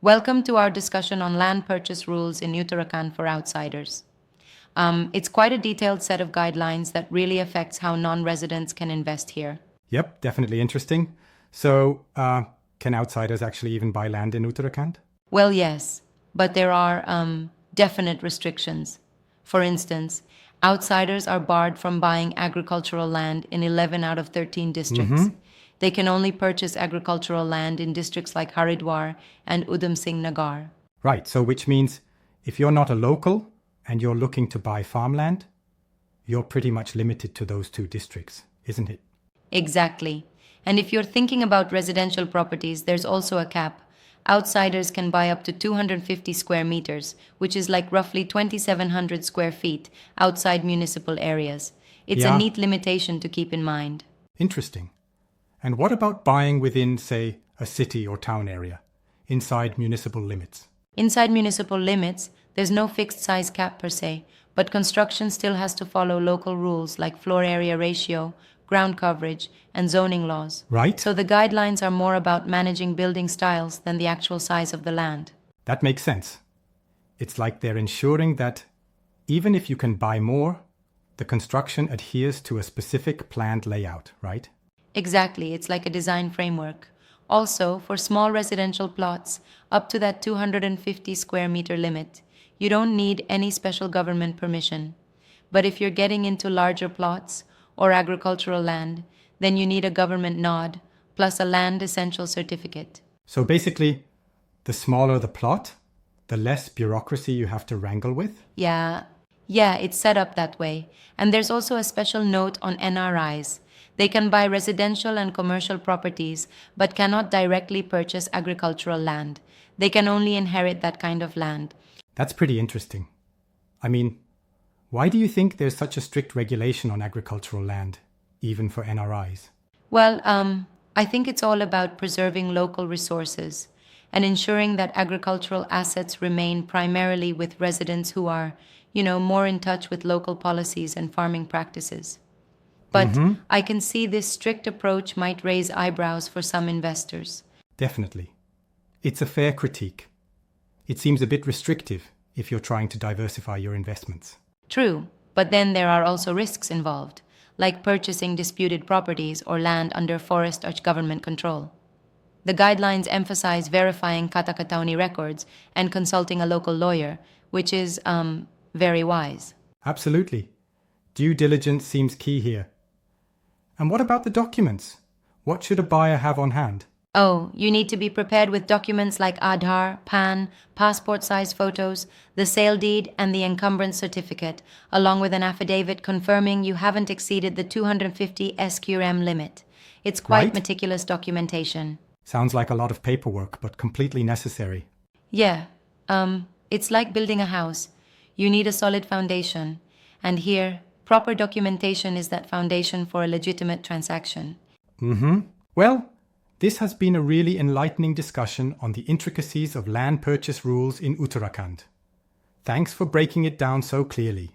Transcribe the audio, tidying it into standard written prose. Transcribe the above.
Welcome to our discussion on land purchase rules in Uttarakhand for outsiders. It's quite a detailed set of guidelines that really affects how non-residents can invest here. Yep, definitely interesting. So, can outsiders actually even buy land in Uttarakhand? Well, yes, but there are definite restrictions. For instance, outsiders are barred from buying agricultural land in 11 out of 13 districts. They can only purchase agricultural land in districts like Haridwar and Udham Singh Nagar. Right, so which means if you're not a local and you're looking to buy farmland, you're pretty much limited to those two districts, isn't it? Exactly. And if you're thinking about residential properties, there's also a cap. Outsiders can buy up to 250 square meters, which is like roughly 2,700 square feet outside municipal areas. It's Yeah. a neat limitation to keep in mind. Interesting. And what about buying within, say, a city or town area, inside municipal limits? Inside municipal limits, there's no fixed size cap per se, but construction still has to follow local rules like floor area ratio, ground coverage, and zoning laws. Right? So the guidelines are more about managing building styles than the actual size of the land. That makes sense. It's like they're ensuring that even if you can buy more, the construction adheres to a specific planned layout, right? Exactly, it's like a design framework. Also, for small residential plots, up to that 250 square meter limit, you don't need any special government permission. But if you're getting into larger plots or agricultural land, then you need a government nod plus a land essential certificate. So basically, the smaller the plot, the less bureaucracy you have to wrangle with? Yeah, it's set up that way. And there's also a special note on NRIs. They can buy residential and commercial properties, but cannot directly purchase agricultural land. They can only inherit that kind of land. That's pretty interesting. I mean, why do you think there's such a strict regulation on agricultural land, even for NRIs? Well, I think it's all about preserving local resources and ensuring that agricultural assets remain primarily with residents who are, more in touch with local policies and farming practices. But I can see this strict approach might raise eyebrows for some investors. Definitely. It's a fair critique. It seems a bit restrictive if you're trying to diversify your investments. True, but then there are also risks involved, like purchasing disputed properties or land under forest or government control. The guidelines emphasize verifying katakatauni records and consulting a local lawyer, which is, very wise. Absolutely. Due diligence seems key here. And what about the documents? What should a buyer have on hand? Oh, you need to be prepared with documents like Aadhaar, PAN, passport-size photos, the sale deed, and the encumbrance certificate, along with an affidavit confirming you haven't exceeded the 250 SQM limit. It's quite Right. meticulous documentation. Sounds like a lot of paperwork, but completely necessary. Yeah, it's like building a house. You need a solid foundation. And here, proper documentation is that foundation for a legitimate transaction. Well, this has been a really enlightening discussion on the intricacies of land purchase rules in Uttarakhand. Thanks for breaking it down so clearly.